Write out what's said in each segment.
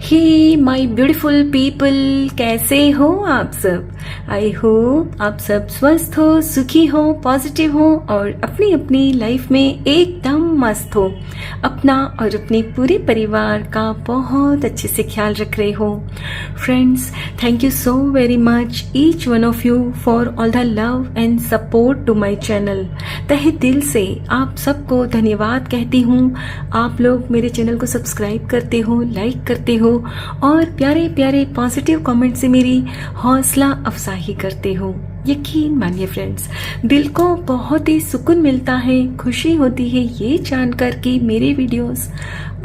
Hey my beautiful people, कैसे हो आप सब। आई होप आप सब स्वस्थ हो, सुखी हो, पॉजिटिव हो और अपनी अपनी लाइफ में एकदम मस्त हो। अपना और अपने पूरे परिवार का बहुत अच्छे से ख्याल रख रहे हो। Friends, thank you so very much each one of you for all the love and support to my channel. तहे दिल से आप सबको धन्यवाद कहती हूँ। आप लोग मेरे चैनल को सब्सक्राइब करते हो, लाइक करते हो और प्यारे प्यारे पॉजिटिव कमेंट से मेरी हौसला अफजाई करते हो। यकीन मानिए फ्रेंड्स, दिल को बहुत ही सुकून मिलता है, खुशी होती है ये जानकर कि मेरे वीडियोस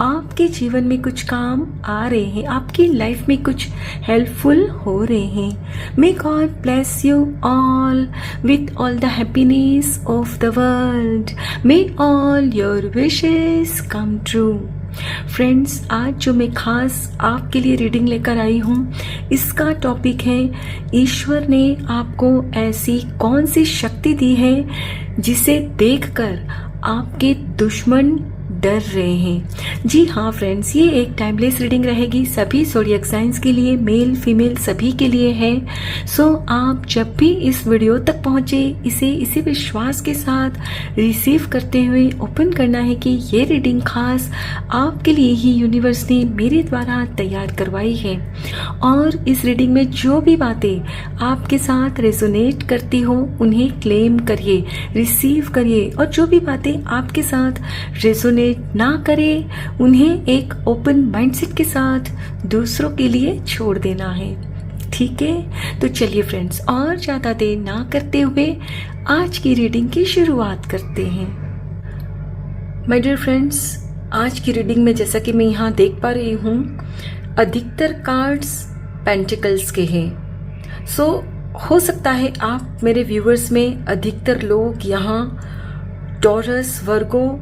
आपके जीवन में कुछ काम आ रहे हैं, आपकी लाइफ में कुछ हेल्पफुल हो रहे हैं। May God bless you all with all the happiness of the world. May all your wishes come true. Friends, आज जो मैं खास आपके लिए रीडिंग लेकर आई हूँ, इसका टॉपिक है ईश्वर ने आपको ऐसी कौन सी शक्ति दी है जिसे देखकर आपके दुश्मन डर रहे हैं। जी हाँ फ्रेंड्स, ये एक टाइमलेस रीडिंग रहेगी, सभी ज़ोडिएक साइंस के लिए, मेल फीमेल सभी के लिए है। सो आप जब भी इस वीडियो तक पहुँचे, इसे इसी विश्वास के साथ रिसीव करते हुए ओपन करना है कि ये रीडिंग खास आपके लिए ही यूनिवर्स ने मेरे द्वारा तैयार करवाई है। और इस रीडिंग में जो भी बातें आपके साथ रेजोनेट करती हो उन्हें क्लेम करिए, रिसीव करिए, और जो भी बातें आपके साथ रेजोनेट ना करे उन्हें एक ओपन माइंडसेट के साथ दूसरों के लिए छोड़ देना है। ठीक है, तो चलिए फ्रेंड्स, और ज्यादा देर ना करते हुए आज की रीडिंग की शुरुआत करते हैं। माय डियर फ्रेंड्स, आज की रीडिंग में जैसा कि मैं यहाँ देख पा रही हूँ, अधिकतर कार्ड्स पेंटिकल्स के हैं। सो हो सकता है आप मेरे व्यूअर्स में अधिकतर लोग यहाँ टॉरस, वर्गो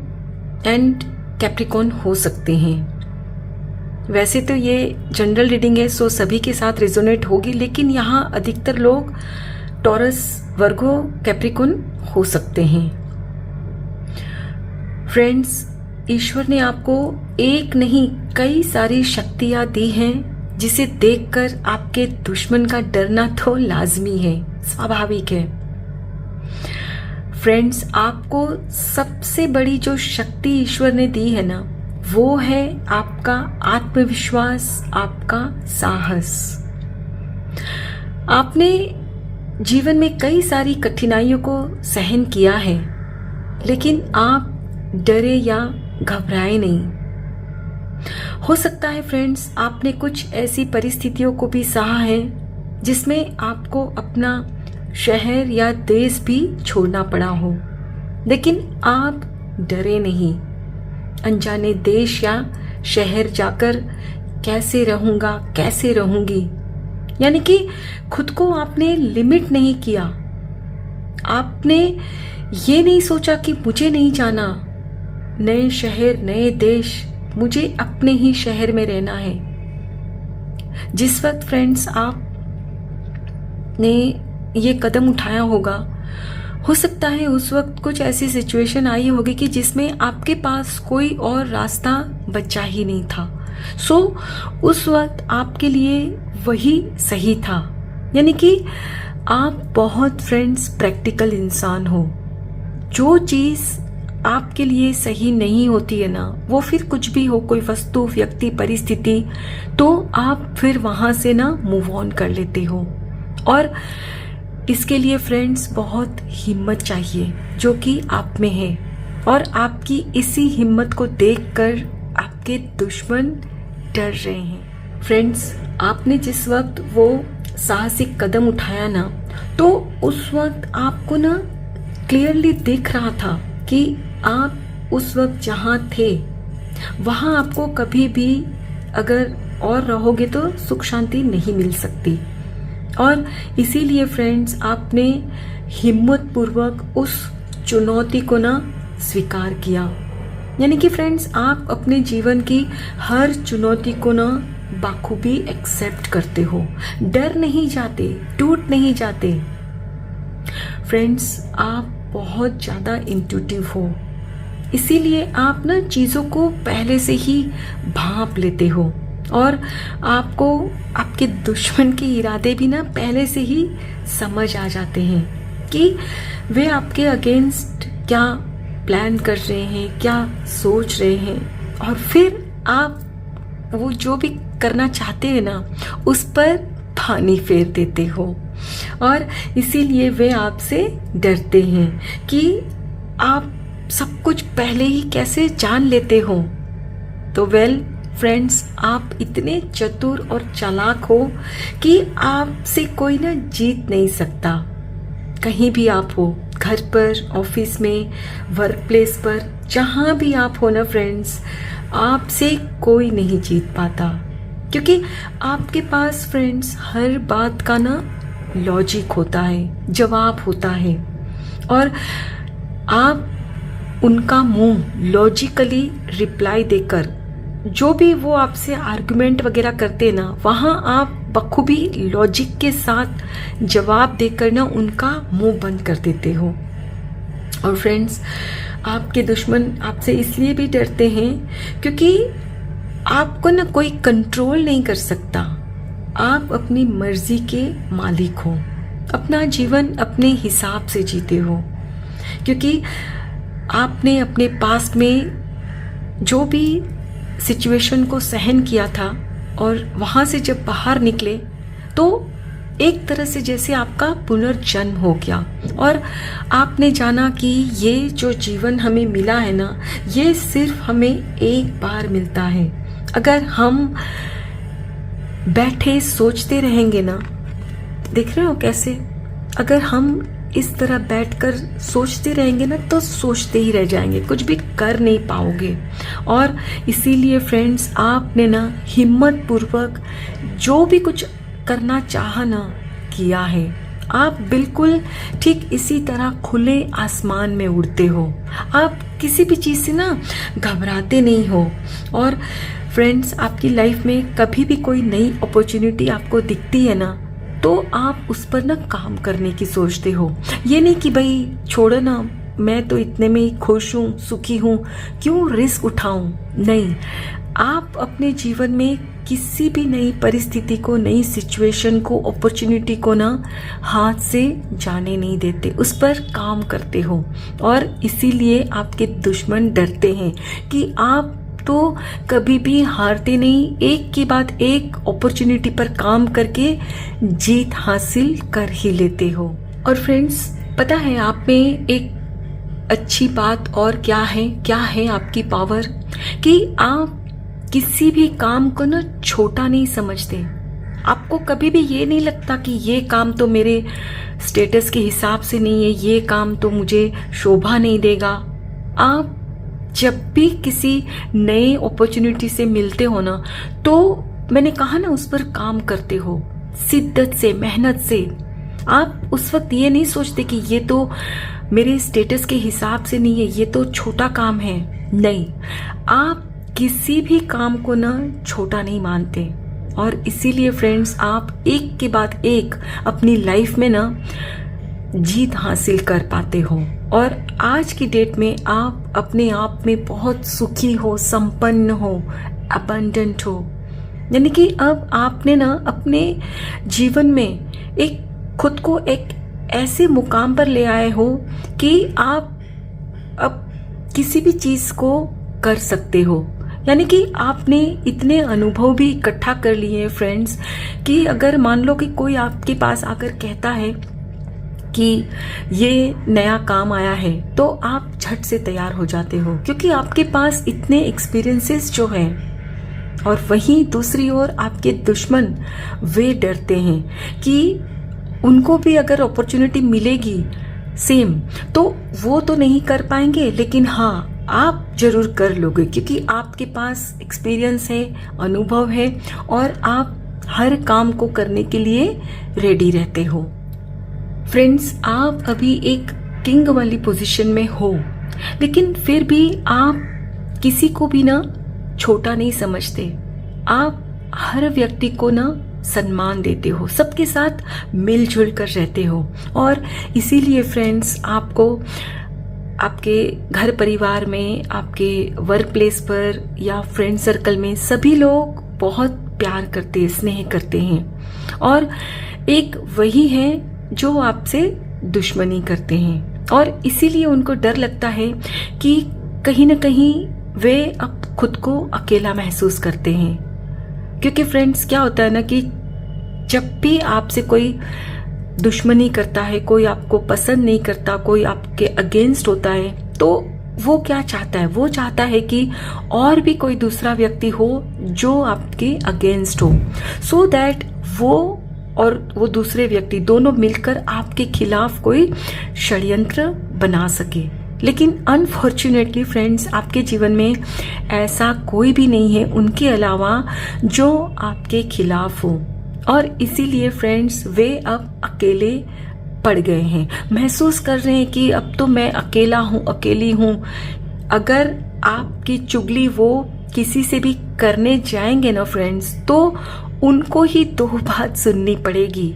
एंड कैप्रिकॉर्न हो सकते हैं। वैसे तो ये जनरल रीडिंग है, सो सभी के साथ रेजोनेट होगी, लेकिन यहाँ अधिकतर लोग टॉरस, वर्गो, कैप्रिकॉर्न हो सकते हैं। फ्रेंड्स, ईश्वर ने आपको एक नहीं कई सारी शक्तियाँ दी हैं जिसे देखकर आपके दुश्मन का डरना तो लाजमी है, स्वाभाविक है। फ्रेंड्स, आपको सबसे बड़ी जो शक्ति ईश्वर ने दी है ना, वो है आपका आत्मविश्वास, आपका साहस। आपने जीवन में कई सारी कठिनाइयों को सहन किया है, लेकिन आप डरे या घबराए नहीं। हो सकता है फ्रेंड्स, आपने कुछ ऐसी परिस्थितियों को भी सहा है जिसमें आपको अपना शहर या देश भी छोड़ना पड़ा हो, लेकिन आप डरे नहीं। अनजाने देश या शहर जाकर कैसे रहूंगा, कैसे रहूंगी, यानी कि खुद को आपने लिमिट नहीं किया। आपने ये नहीं सोचा कि मुझे नहीं जाना नए शहर, नए देश, मुझे अपने ही शहर में रहना है। जिस वक्त फ्रेंड्स आपने ये कदम उठाया होगा, हो सकता है उस वक्त कुछ ऐसी सिचुएशन आई होगी कि जिसमें आपके पास कोई और रास्ता बचा ही नहीं था। सो उस वक्त आपके लिए वही सही था। यानी कि आप बहुत फ्रेंड्स प्रैक्टिकल इंसान हो। जो चीज़ आपके लिए सही नहीं होती है ना, वो फिर कुछ भी हो, कोई वस्तु, व्यक्ति, परिस्थिति, तो आप फिर वहाँ से ना मूव ऑन कर लेते हो। और इसके लिए फ्रेंड्स बहुत हिम्मत चाहिए, जो कि आप में है। और आपकी इसी हिम्मत को देखकर आपके दुश्मन डर रहे हैं। फ्रेंड्स, आपने जिस वक्त वो साहसिक कदम उठाया ना, तो उस वक्त आपको ना क्लियरली दिख रहा था कि आप उस वक्त जहाँ थे वहाँ आपको कभी भी अगर और रहोगे तो सुख शांति नहीं मिल सकती। और इसीलिए फ्रेंड्स, आपने हिम्मत पूर्वक उस चुनौती को ना स्वीकार किया। यानी कि फ्रेंड्स, आप अपने जीवन की हर चुनौती को ना बाखूबी एक्सेप्ट करते हो, डर नहीं जाते, टूट नहीं जाते। फ्रेंड्स, आप बहुत ज़्यादा इंट्यूटिव हो, इसीलिए आप ना चीज़ों को पहले से ही भांप लेते हो। और आपको आपके दुश्मन के इरादे भी ना पहले से ही समझ आ जाते हैं कि वे आपके अगेंस्ट क्या प्लान कर रहे हैं, क्या सोच रहे हैं, और फिर आप वो जो भी करना चाहते हैं ना उस पर पानी फेर देते हो। और इसीलिए वे आपसे डरते हैं कि आप सब कुछ पहले ही कैसे जान लेते हो। तो फ्रेंड्स, आप इतने चतुर और चालाक हो कि आपसे कोई ना जीत नहीं सकता। कहीं भी आप हो, घर पर, ऑफिस में, वर्क प्लेस पर, जहाँ भी आप हो ना फ्रेंड्स, आपसे कोई नहीं जीत पाता, क्योंकि आपके पास फ्रेंड्स हर बात का ना लॉजिक होता है, जवाब होता है, और आप उनका मुंह लॉजिकली रिप्लाई देकर जो भी वो आपसे आर्गुमेंट वगैरह करते ना, वहाँ आप बखूबी लॉजिक के साथ जवाब देकर ना उनका मुंह बंद कर देते हो। और फ्रेंड्स, आपके दुश्मन आपसे इसलिए भी डरते हैं क्योंकि आपको ना कोई कंट्रोल नहीं कर सकता। आप अपनी मर्जी के मालिक हो, अपना जीवन अपने हिसाब से जीते हो, क्योंकि आपने अपने पास्ट में जो भी सिचुएशन को सहन किया था और वहाँ से जब बाहर निकले तो एक तरह से जैसे आपका पुनर्जन्म हो गया, और आपने जाना कि ये जो जीवन हमें मिला है ना, ये सिर्फ हमें एक बार मिलता है। अगर हम बैठे सोचते रहेंगे ना, देख रहे हो कैसे, अगर हम इस तरह बैठकर सोचते रहेंगे ना तो सोचते ही रह जाएंगे, कुछ भी कर नहीं पाओगे। और इसीलिए फ्रेंड्स, आपने ना हिम्मत पूर्वक जो भी कुछ करना चाहा ना किया है। आप बिल्कुल ठीक इसी तरह खुले आसमान में उड़ते हो, आप किसी भी चीज़ से ना घबराते नहीं हो। और फ्रेंड्स, आपकी लाइफ में कभी भी कोई नई अपॉर्चुनिटी आपको दिखती है ना, तो आप उस पर ना काम करने की सोचते हो। ये नहीं कि भाई छोड़ो ना, मैं तो इतने में ही खुश हूँ, सुखी हूँ, क्यों रिस्क उठाऊं। नहीं, आप अपने जीवन में किसी भी नई परिस्थिति को, नई सिचुएशन को, अपॉर्चुनिटी को ना हाथ से जाने नहीं देते, उस पर काम करते हो। और इसीलिए आपके दुश्मन डरते हैं कि आप तो कभी भी हारते नहीं, एक के बाद एक अपॉर्चुनिटी पर काम करके जीत हासिल कर ही लेते हो। और फ्रेंड्स, पता है आप में एक अच्छी बात और क्या है आपकी पावर, कि आप किसी भी काम को ना छोटा नहीं समझते। आपको कभी भी ये नहीं लगता कि ये काम तो मेरे स्टेटस के हिसाब से नहीं है, ये काम तो मुझे शोभा नहीं देगा। आप जब भी किसी नए अपॉर्चुनिटी से मिलते हो ना, तो मैंने कहा ना, उस पर काम करते हो शिद्दत से, मेहनत से। आप उस वक्त ये नहीं सोचते कि ये तो मेरे स्टेटस के हिसाब से नहीं है, ये तो छोटा काम है। नहीं, आप किसी भी काम को ना छोटा नहीं मानते। और इसीलिए फ्रेंड्स, आप एक के बाद एक अपनी लाइफ में ना जीत हासिल कर पाते हो। और आज की डेट में आप अपने आप में बहुत सुखी हो, संपन्न हो, अबंडेंट हो। यानी कि अब आपने ना अपने जीवन में एक खुद को एक ऐसे मुकाम पर ले आए हो कि आप अब किसी भी चीज को कर सकते हो। यानी कि आपने इतने अनुभव भी इकट्ठा कर लिए हैं फ्रेंड्स, कि अगर मान लो कि कोई आपके पास आकर कहता है कि ये नया काम आया है, तो आप झट से तैयार हो जाते हो, क्योंकि आपके पास इतने एक्सपीरियंसेस जो हैं। और वहीं दूसरी ओर आपके दुश्मन वे डरते हैं कि उनको भी अगर अपॉर्चुनिटी मिलेगी सेम, तो वो तो नहीं कर पाएंगे, लेकिन हाँ, आप जरूर कर लोगे, क्योंकि आपके पास एक्सपीरियंस है, अनुभव है, और आप हर काम को करने के लिए रेडी रहते हो। फ्रेंड्स, आप अभी एक किंग वाली पोजीशन में हो, लेकिन फिर भी आप किसी को भी ना छोटा नहीं समझते। आप हर व्यक्ति को ना सम्मान देते हो, सबके साथ मिलजुल कर रहते हो। और इसीलिए फ्रेंड्स, आपको आपके घर परिवार में, आपके वर्क प्लेस पर या फ्रेंड सर्कल में सभी लोग बहुत प्यार करते हैं, स्नेह करते हैं, और एक वही है जो आपसे दुश्मनी करते हैं। और इसीलिए उनको डर लगता है कि कहीं ना कहीं वे अब खुद को अकेला महसूस करते हैं। क्योंकि फ्रेंड्स क्या होता है ना कि जब भी आपसे कोई दुश्मनी करता है, कोई आपको पसंद नहीं करता, कोई आपके अगेंस्ट होता है, तो वो क्या चाहता है? वो चाहता है कि और भी कोई दूसरा व्यक्ति हो जो आपके अगेंस्ट हो, सो दैट वो और वो दूसरे व्यक्ति दोनों मिलकर आपके खिलाफ कोई षड्यंत्र बना सके। लेकिन अनफॉर्चुनेटली फ्रेंड्स, आपके जीवन में ऐसा कोई भी नहीं है उनके अलावा जो आपके खिलाफ हो, और इसीलिए फ्रेंड्स वे अब अकेले पड़ गए हैं, महसूस कर रहे हैं कि अब तो मैं अकेला हूँ, अकेली हूँ। अगर आपकी चुगली वो किसी से भी करने जाएंगे ना फ्रेंड्स, तो उनको ही दो बात सुननी पड़ेगी,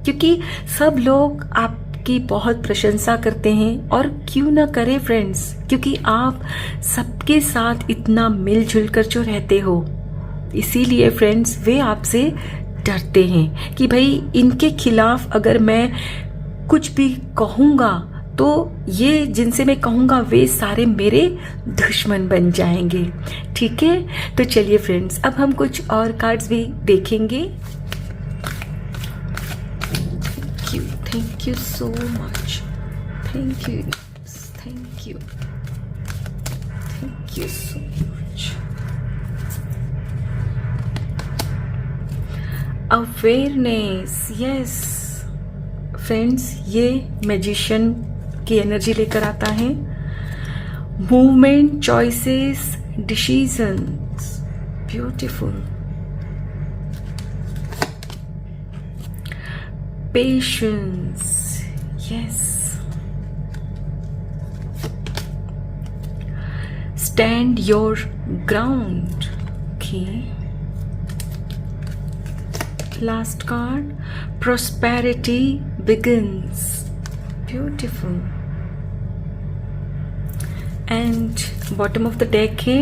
क्योंकि सब लोग आपकी बहुत प्रशंसा करते हैं। और क्यों ना करे फ्रेंड्स, क्योंकि आप सबके साथ इतना मिलजुल कर जो रहते हो, इसीलिए फ्रेंड्स वे आपसे डरते हैं कि भाई इनके खिलाफ अगर मैं कुछ भी कहूँगा तो ये जिनसे मैं कहूँगा वे सारे मेरे दुश्मन बन जाएंगे। ठीक है, तो चलिए फ्रेंड्स अब हम कुछ और कार्ड्स भी देखेंगे। Thank you so much, thank you, thank you, thank you so much. Awareness, yes friends, ये मैजिशियन की एनर्जी लेकर आता है। Movement, choices, decisions, beautiful. Patience, yes. Stand your ground, okay. Last card, prosperity begins, beautiful. And bottom of the deck है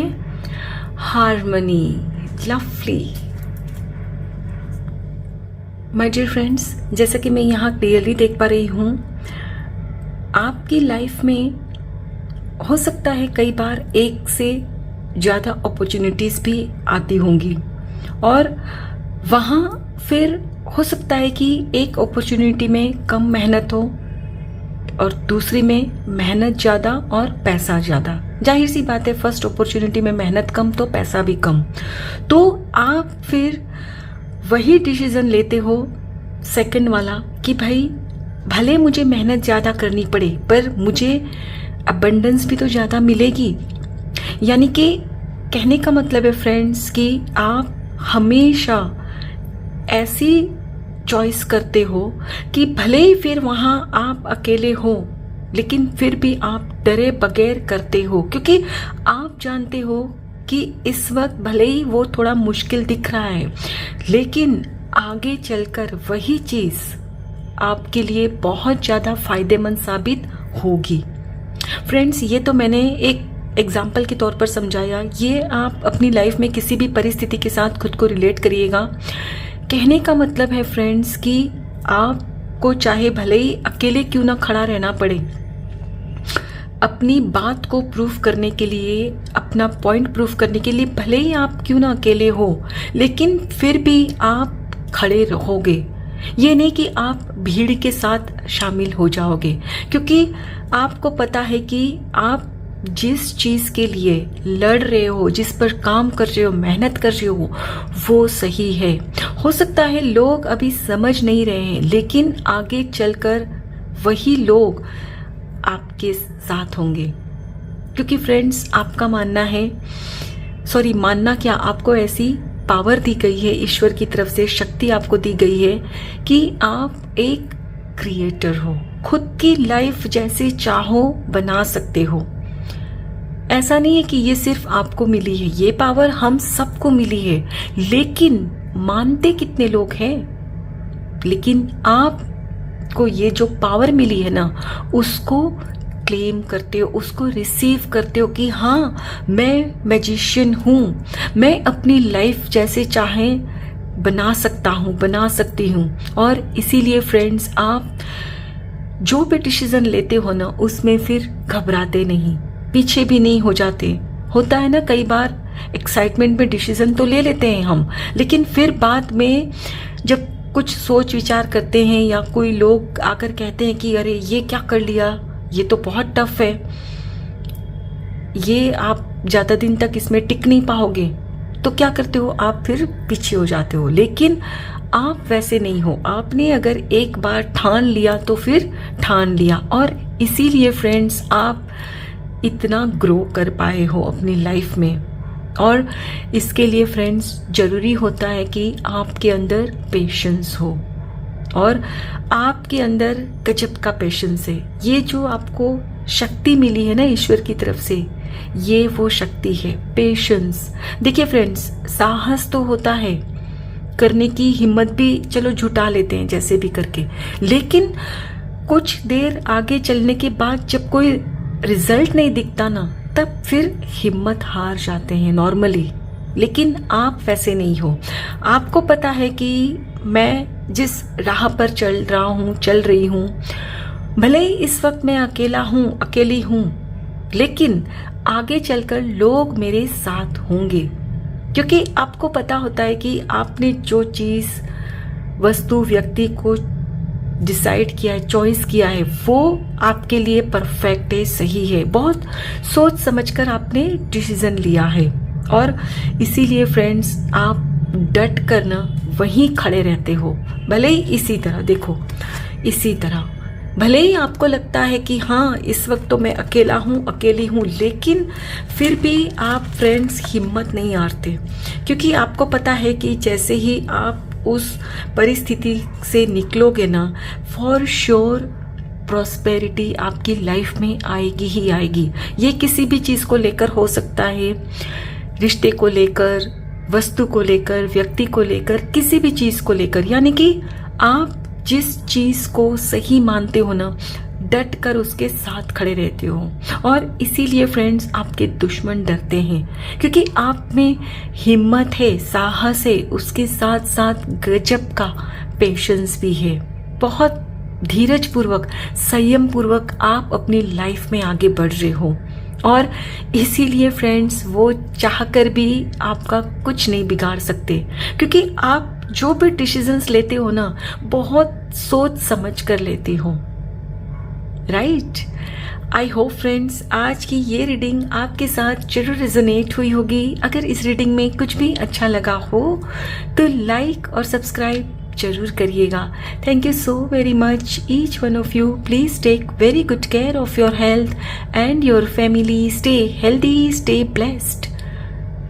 harmony, lovely. My dear friends, जैसा कि मैं यहाँ क्लियरली देख पा रही हूँ, आपकी लाइफ में हो सकता है कई बार एक से ज़्यादा अपॉर्चुनिटीज़ भी आती होंगी, और वहाँ फिर हो सकता है कि एक अपॉर्चुनिटी में कम मेहनत हो और दूसरी में मेहनत ज़्यादा और पैसा ज़्यादा। जाहिर सी बात है, फर्स्ट अपॉर्चुनिटी में मेहनत कम तो पैसा भी कम, तो आप फिर वही डिसीजन लेते हो सेकंड वाला कि भाई भले मुझे मेहनत ज़्यादा करनी पड़े पर मुझे अबंडेंस भी तो ज़्यादा मिलेगी। यानी कि कहने का मतलब है फ्रेंड्स कि आप हमेशा ऐसी चॉइस करते हो कि भले ही फिर वहाँ आप अकेले हो, लेकिन फिर भी आप डरे बगैर करते हो, क्योंकि आप जानते हो कि इस वक्त भले ही वो थोड़ा मुश्किल दिख रहा है, लेकिन आगे चलकर वही चीज़ आपके लिए बहुत ज़्यादा फायदेमंद साबित होगी। फ्रेंड्स, ये तो मैंने एक एग्जाम्पल के तौर पर समझाया, ये आप अपनी लाइफ में किसी भी परिस्थिति के साथ खुद को रिलेट करिएगा। कहने का मतलब है फ्रेंड्स कि आपको चाहे भले ही अकेले क्यों ना खड़ा रहना पड़े, अपनी बात को प्रूफ करने के लिए, अपना पॉइंट प्रूफ करने के लिए भले ही आप क्यों ना अकेले हो, लेकिन फिर भी आप खड़े रहोगे। ये नहीं कि आप भीड़ के साथ शामिल हो जाओगे, क्योंकि आपको पता है कि आप जिस चीज़ के लिए लड़ रहे हो, जिस पर काम कर रहे हो, मेहनत कर रहे हो, वो सही है। हो सकता है लोग अभी समझ नहीं रहे हैं, लेकिन आगे चलकर वही लोग आपके साथ होंगे। क्योंकि फ्रेंड्स, आपका मानना है, सॉरी मानना क्या, आपको ऐसी पावर दी गई है, ईश्वर की तरफ से शक्ति आपको दी गई है कि आप एक क्रिएटर हो, खुद की लाइफ जैसे चाहो बना सकते हो। ऐसा नहीं है कि ये सिर्फ आपको मिली है, ये पावर हम सबको मिली है, लेकिन मानते कितने लोग हैं। लेकिन आपको ये जो पावर मिली है ना, उसको क्लेम करते हो, उसको रिसीव करते हो कि हाँ मैं मैजिशियन हूँ, मैं अपनी लाइफ जैसे चाहें बना सकता हूँ, बना सकती हूँ। और इसीलिए फ्रेंड्स, आप जो भी डिसीजन लेते हो ना, उसमें फिर घबराते नहीं, पीछे भी नहीं हो जाते। होता है ना, कई बार एक्साइटमेंट में डिसीजन तो ले लेते हैं हम, लेकिन फिर बाद में जब कुछ सोच विचार करते हैं या कोई लोग आकर कहते हैं कि अरे ये क्या कर लिया, ये तो बहुत टफ है, ये आप ज़्यादा दिन तक इसमें टिक नहीं पाओगे, तो क्या करते हो आप, फिर पीछे हो जाते हो। लेकिन आप वैसे नहीं हो, आपने अगर एक बार ठान लिया तो फिर ठान लिया। और इसीलिए फ्रेंड्स, आप इतना ग्रो कर पाए हो अपनी लाइफ में। और इसके लिए फ्रेंड्स ज़रूरी होता है कि आपके अंदर पेशेंस हो, और आपके अंदर गजब का पेशेंस है। ये जो आपको शक्ति मिली है ना ईश्वर की तरफ से, ये वो शक्ति है, पेशेंस। देखिए फ्रेंड्स, साहस तो होता है, करने की हिम्मत भी चलो जुटा लेते हैं जैसे भी करके, लेकिन कुछ देर आगे चलने के बाद जब कोई रिजल्ट नहीं दिखता ना, तब फिर हिम्मत हार जाते हैं नॉर्मली। लेकिन आप वैसे नहीं हो। आपको पता है कि मैं जिस राह पर चल रहा हूँ, चल रही हूँ, भले ही इस वक्त मैं अकेला हूँ, अकेली हूँ, लेकिन आगे चलकर लोग मेरे साथ होंगे, क्योंकि आपको पता होता है कि आपने जो चीज़, वस्तु, व्यक्ति को डिसाइड किया है, चॉइस किया है, वो आपके लिए परफेक्ट है, सही है। बहुत सोच समझकर आपने डिसीजन लिया है। और इसीलिए फ्रेंड्स, आप डट कर ना वहीं खड़े रहते हो। भले ही इसी तरह देखो, इसी तरह भले ही आपको लगता है कि हाँ इस वक्त तो मैं अकेला हूँ, अकेली हूँ, लेकिन फिर भी आप फ्रेंड्स हिम्मत नहीं हारते, क्योंकि आपको पता है कि जैसे ही आप उस परिस्थिति से निकलोगे ना, फॉर श्योर प्रॉस्पेरिटी आपकी लाइफ में आएगी ही आएगी। ये किसी भी चीज़ को लेकर हो सकता है, रिश्ते को लेकर, वस्तु को लेकर, व्यक्ति को लेकर, किसी भी चीज़ को लेकर। यानी कि आप जिस चीज़ को सही मानते हो ना, डट कर उसके साथ खड़े रहते हो। और इसीलिए फ्रेंड्स, आपके दुश्मन डरते हैं, क्योंकि आप में हिम्मत है, साहस है, उसके साथ साथ गजब का पेशेंस भी है। बहुत धीरज पूर्वक, संयम पूर्वक आप अपनी लाइफ में आगे बढ़ रहे हो। और इसीलिए फ्रेंड्स, वो चाहकर भी आपका कुछ नहीं बिगाड़ सकते, क्योंकि आप जो भी डिसीजंस लेते हो ना, बहुत सोच समझ कर लेते हो, राइट। आई होप फ्रेंड्स, आज की ये रीडिंग आपके साथ जरूर रेजोनेट हुई होगी। अगर इस रीडिंग में कुछ भी अच्छा लगा हो तो लाइक और सब्सक्राइब जरूर करिएगा। Thank you so very much each one of you. Please take very good care of your health and your family. Stay healthy, stay blessed.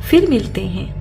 फिर मिलते हैं।